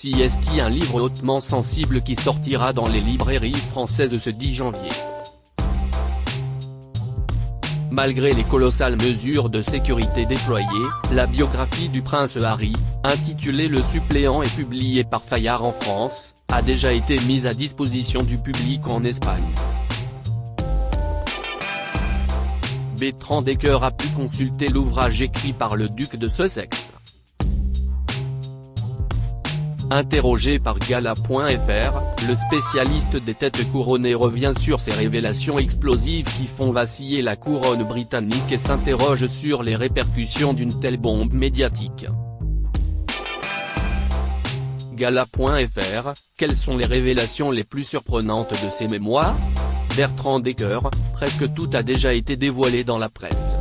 CST, un livre hautement sensible qui sortira dans les librairies françaises ce 10 janvier. Malgré les colossales mesures de sécurité déployées, la biographie du prince Harry, intitulée Le Suppléant et publiée par Fayard en France, a déjà été mise à disposition du public en Espagne. Bertrand Decker a pu consulter l'ouvrage écrit par le duc de Sussex. Interrogé par Gala.fr, le spécialiste des têtes couronnées revient sur ces révélations explosives qui font vaciller la couronne britannique et s'interroge sur les répercussions d'une telle bombe médiatique. Gala.fr, quelles sont les révélations les plus surprenantes de ces mémoires ? Bertrand Decker, presque tout a déjà été dévoilé dans la presse.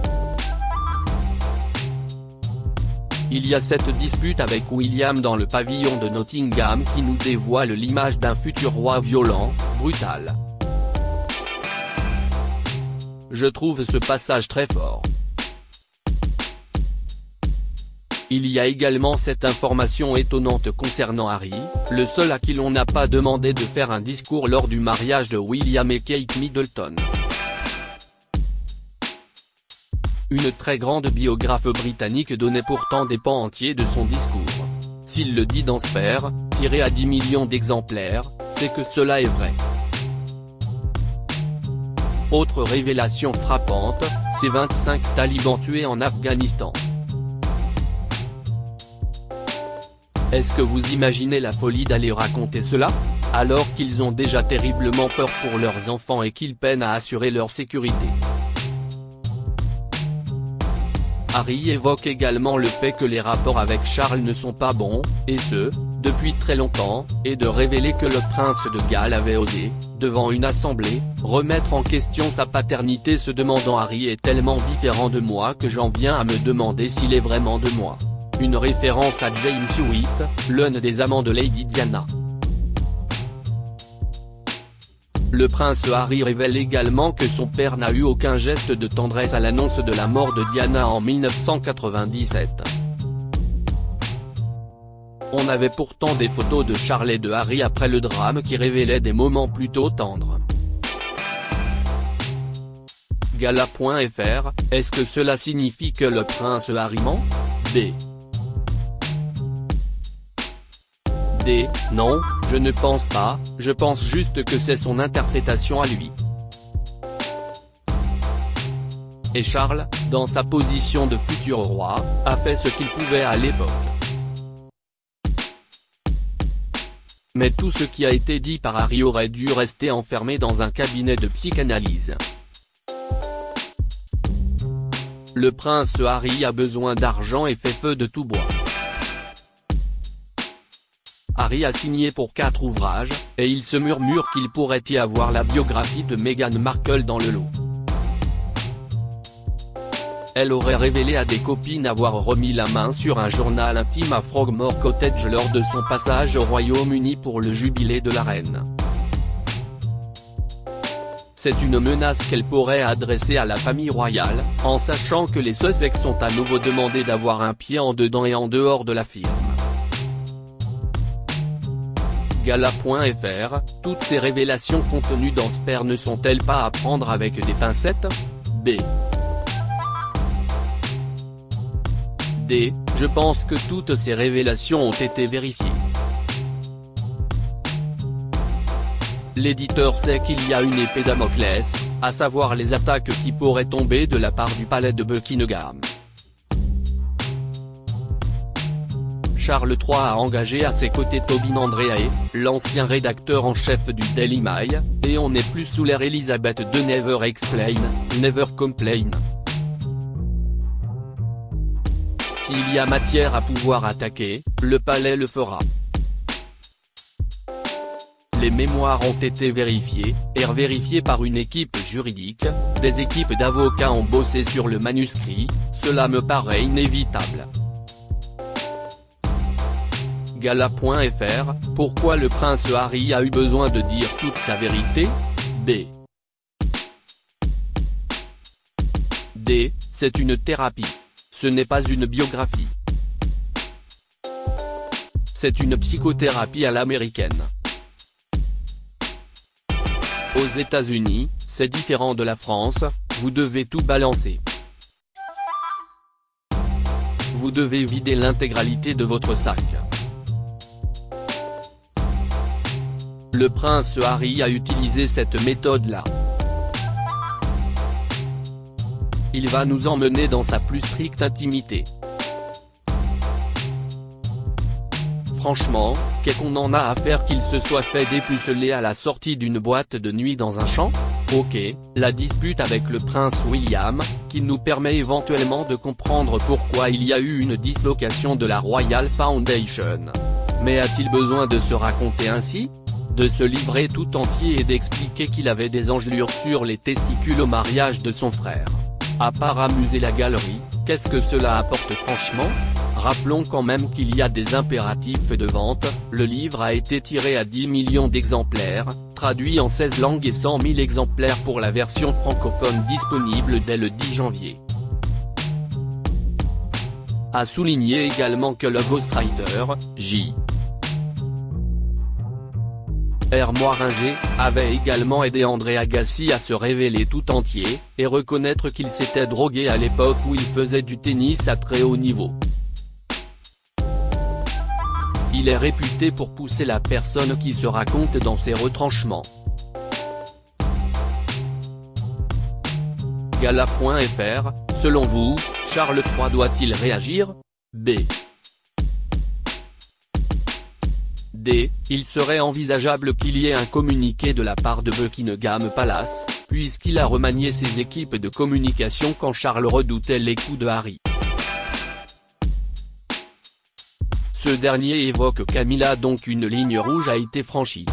Il y a cette dispute avec William dans le pavillon de Nottingham qui nous dévoile l'image d'un futur roi violent, brutal. Je trouve ce passage très fort. Il y a également cette information étonnante concernant Harry, le seul à qui l'on n'a pas demandé de faire un discours lors du mariage de William et Kate Middleton. Une très grande biographe britannique donnait pourtant des pans entiers de son discours. S'il le dit dans Spare, tiré à 10 millions d'exemplaires, c'est que cela est vrai. Autre révélation frappante, ces 25 talibans tués en Afghanistan. Est-ce que vous imaginez la folie d'aller raconter cela, alors qu'ils ont déjà terriblement peur pour leurs enfants et qu'ils peinent à assurer leur sécurité? Harry évoque également le fait que les rapports avec Charles ne sont pas bons, et ce, depuis très longtemps, et de révéler que le prince de Galles avait osé, devant une assemblée, remettre en question sa paternité se demandant Harry est tellement différent de moi que j'en viens à me demander s'il est vraiment de moi. Une référence à James Hewitt, l'un des amants de Lady Diana. Le prince Harry révèle également que son père n'a eu aucun geste de tendresse à l'annonce de la mort de Diana en 1997. On avait pourtant des photos de Charles et de Harry après le drame qui révélaient des moments plutôt tendres. Gala.fr, est-ce que cela signifie que le prince Harry ment ? B. Non, je ne pense pas, je pense juste que c'est son interprétation à lui. Et Charles, dans sa position de futur roi, a fait ce qu'il pouvait à l'époque. Mais tout ce qui a été dit par Harry aurait dû rester enfermé dans un cabinet de psychanalyse. Le prince Harry a besoin d'argent et fait feu de tout bois. Harry a signé pour 4 ouvrages, et il se murmure qu'il pourrait y avoir la biographie de Meghan Markle dans le lot. Elle aurait révélé à des copines avoir remis la main sur un journal intime à Frogmore Cottage lors de son passage au Royaume-Uni pour le jubilé de la reine. C'est une menace qu'elle pourrait adresser à la famille royale, en sachant que les Sussex sont à nouveau demandés d'avoir un pied en dedans et en dehors de la firme. Gala.fr, toutes ces révélations contenues dans Spare ne sont-elles pas à prendre avec des pincettes ? B. Je pense que toutes ces révélations ont été vérifiées. L'éditeur sait qu'il y a une épée Damoclès, à savoir les attaques qui pourraient tomber de la part du palais de Buckingham. Charles III a engagé à ses côtés Tobin Andreae, l'ancien rédacteur en chef du Daily Mail, et on n'est plus sous l'ère Elisabeth II. Never explain, never complain. S'il y a matière à pouvoir attaquer, le palais le fera. Les mémoires ont été vérifiées, et revérifiées par une équipe juridique, des équipes d'avocats ont bossé sur le manuscrit, cela me paraît inévitable. Gala.fr, pourquoi le prince Harry a eu besoin de dire toute sa vérité ? B. C'est une thérapie. Ce n'est pas une biographie. c'est une psychothérapie à l'américaine. Aux États-Unis, c'est différent de la France, vous devez tout balancer. Vous devez vider l'intégralité de votre sac. Le prince Harry a utilisé cette méthode-là. Il va nous emmener dans sa plus stricte intimité. Franchement, qu'est-ce qu'on en a à faire qu'il se soit fait dépuceler à la sortie d'une boîte de nuit dans un champ? Ok, la dispute avec le prince William, qui nous permet éventuellement de comprendre pourquoi il y a eu une dislocation de la Royal Foundation. Mais a-t-il besoin de se raconter ainsi? De se livrer tout entier et d'expliquer qu'il avait des engelures sur les testicules au mariage de son frère? À part amuser la galerie, qu'est-ce que cela apporte franchement? Rappelons quand même qu'il y a des impératifs de vente, le livre a été tiré à 10 millions d'exemplaires, traduit en 16 langues et 100 000 exemplaires pour la version francophone disponible dès le 10 janvier. A souligner également que le ghostwriter, J.R. Moiringer, avait également aidé André Agassi à se révéler tout entier, et reconnaître qu'il s'était drogué à l'époque où il faisait du tennis à très haut niveau. Il est réputé pour pousser la personne qui se raconte dans ses retranchements. Gala.fr, selon vous, Charles III doit-il réagir? B. D. Il serait envisageable qu'il y ait un communiqué de la part de Buckingham Palace, puisqu'il a remanié ses équipes de communication quand Charles redoutait les coups de Harry. Ce dernier évoque Camilla, donc une ligne rouge a été franchie.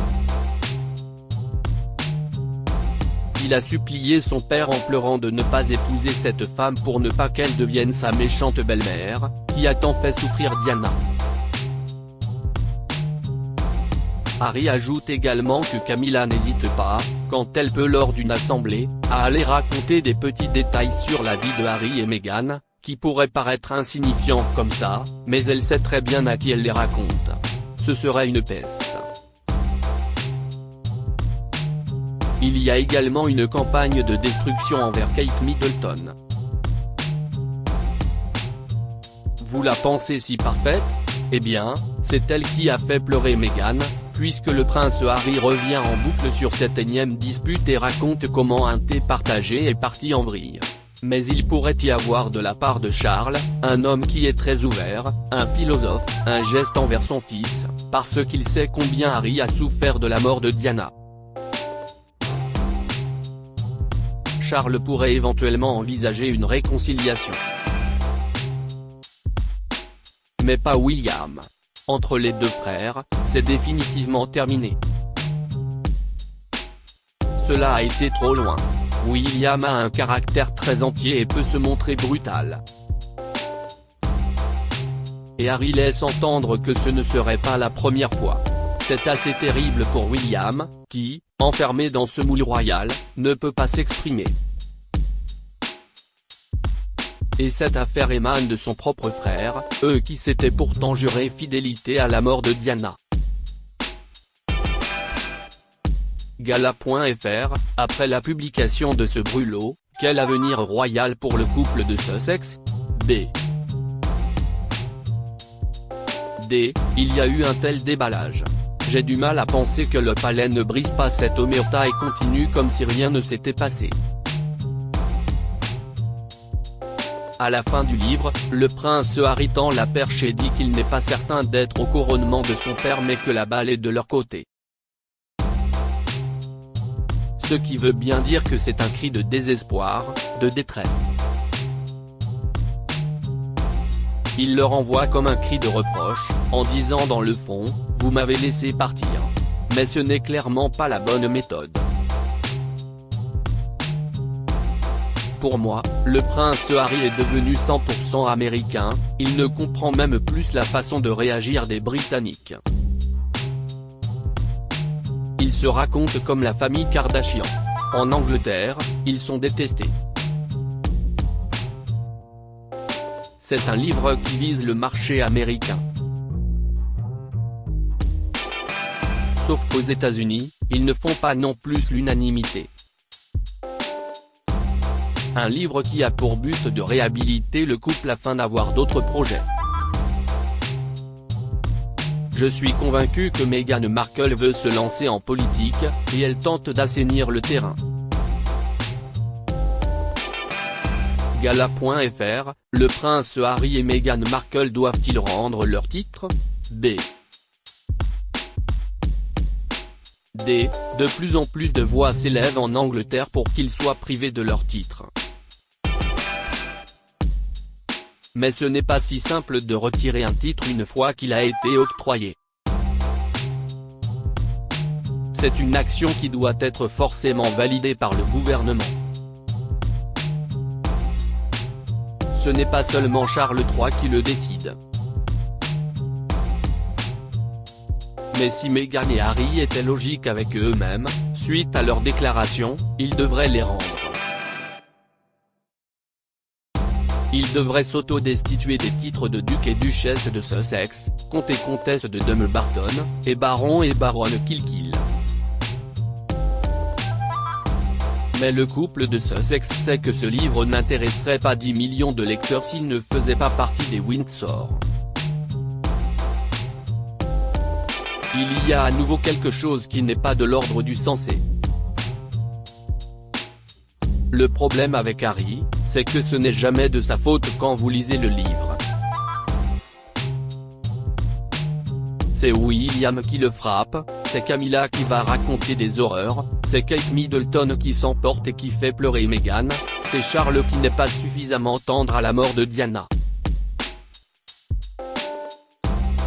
Il a supplié son père en pleurant de ne pas épouser cette femme pour ne pas qu'elle devienne sa méchante belle-mère, qui a tant fait souffrir Diana. Harry ajoute également que Camilla n'hésite pas, quand elle peut lors d'une assemblée, à aller raconter des petits détails sur la vie de Harry et Meghan, qui pourraient paraître insignifiants comme ça, mais elle sait très bien à qui elle les raconte. Ce serait une peste. Il y a également une campagne de destruction envers Kate Middleton. Vous la pensez si parfaite? Eh bien, c'est elle qui a fait pleurer Meghan, puisque le prince Harry revient en boucle sur cette énième dispute et raconte comment un thé partagé est parti en vrille. Mais il pourrait y avoir de la part de Charles, un homme qui est très ouvert, un philosophe, un geste envers son fils, parce qu'il sait combien Harry a souffert de la mort de Diana. Charles pourrait éventuellement envisager une réconciliation. Mais pas William. Entre les deux frères, c'est définitivement terminé. Cela a été trop loin. William a un caractère très entier et peut se montrer brutal. Et Harry laisse entendre que ce ne serait pas la première fois. C'est assez terrible pour William, qui, enfermé dans ce moule royal, ne peut pas s'exprimer. Et cette affaire émane de son propre frère, eux qui s'étaient pourtant juré fidélité à la mort de Diana. Gala.fr, après la publication de ce brûlot, quel avenir royal pour le couple de Sussex? B. D. Il y a eu un tel déballage. J'ai du mal à penser que le palais ne brise pas cette omerta et continue comme si rien ne s'était passé. À la fin du livre, le prince Harry tend la perche et dit qu'il n'est pas certain d'être au couronnement de son père mais que la balle est de leur côté. Ce qui veut bien dire que c'est un cri de désespoir, de détresse. Il leur envoie comme un cri de reproche, en disant dans le fond, vous m'avez laissé partir. Mais ce n'est clairement pas la bonne méthode. Pour moi, le prince Harry est devenu 100% américain, il ne comprend même plus la façon de réagir des Britanniques. Il se raconte comme la famille Kardashian. En Angleterre, ils sont détestés. C'est un livre qui vise le marché américain. Sauf qu'aux États-Unis, ils ne font pas non plus l'unanimité. Un livre qui a pour but de réhabiliter le couple afin d'avoir d'autres projets. Je suis convaincu que Meghan Markle veut se lancer en politique, et elle tente d'assainir le terrain. Gala.fr, le prince Harry et Meghan Markle doivent-ils rendre leur titre? B. D. De plus en plus de voix s'élèvent en Angleterre pour qu'ils soient privés de leur titre. Mais ce n'est pas si simple de retirer un titre une fois qu'il a été octroyé. C'est une action qui doit être forcément validée par le gouvernement. Ce n'est pas seulement Charles III qui le décide. Mais si Meghan et Harry étaient logiques avec eux-mêmes, suite à leurs déclarations, ils devraient les rendre. Ils devraient s'auto-destituer des titres de duc et duchesse de Sussex, comte et comtesse de Dumbarton, et baron et baronne Kilkeel. Mais le couple de Sussex sait que ce livre n'intéresserait pas 10 millions de lecteurs s'il ne faisait pas partie des Windsor. Il y a à nouveau quelque chose qui n'est pas de l'ordre du sensé. Le problème avec Harry, c'est que ce n'est jamais de sa faute quand vous lisez le livre. C'est William qui le frappe, c'est Camilla qui va raconter des horreurs, c'est Kate Middleton qui s'emporte et qui fait pleurer Meghan, c'est Charles qui n'est pas suffisamment tendre à la mort de Diana.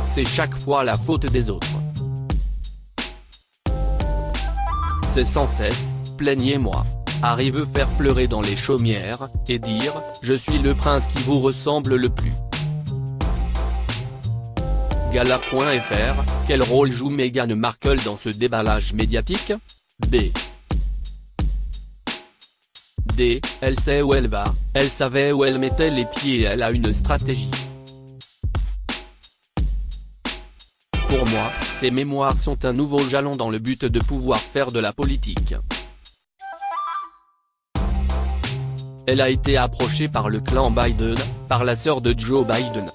C'est chaque fois la faute des autres. C'est sans cesse, plaignez-moi. Harry veut faire pleurer dans les chaumières, et dire « Je suis le prince qui vous ressemble le plus ». Gala.fr, quel rôle joue Meghan Markle dans ce déballage médiatique? B. D. Elle sait où elle va, elle savait où elle mettait les pieds et elle a une stratégie. Pour moi, ces mémoires sont un nouveau jalon dans le but de pouvoir faire de la politique. Elle a été approchée par le clan Biden, par la sœur de Joe Biden.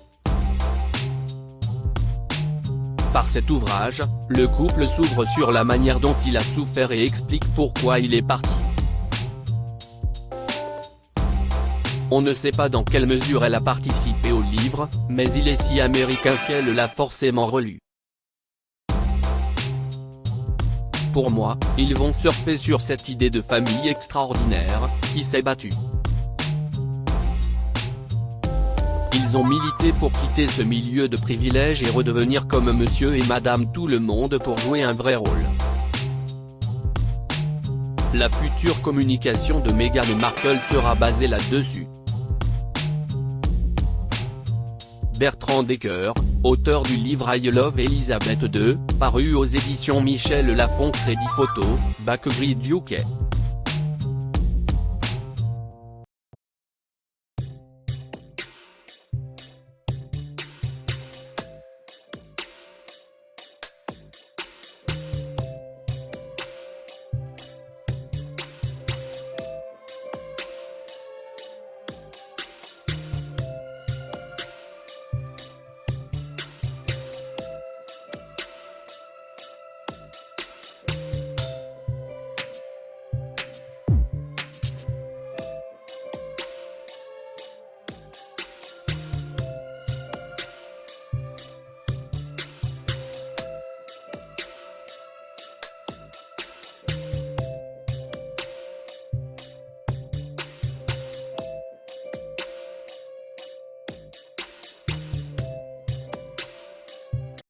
Par cet ouvrage, le couple s'ouvre sur la manière dont il a souffert et explique pourquoi il est parti. On ne sait pas dans quelle mesure elle a participé au livre, mais il est si américain qu'elle l'a forcément relu. Pour moi, ils vont surfer sur cette idée de famille extraordinaire, qui s'est battue. Ils ont milité pour quitter ce milieu de privilèges et redevenir comme monsieur et madame tout le monde pour jouer un vrai rôle. La future communication de Meghan Markle sera basée là-dessus. Bertrand Decker, auteur du livre I Love Elizabeth II, paru aux éditions Michel Lafon Crédit Photo, Backgrid UK.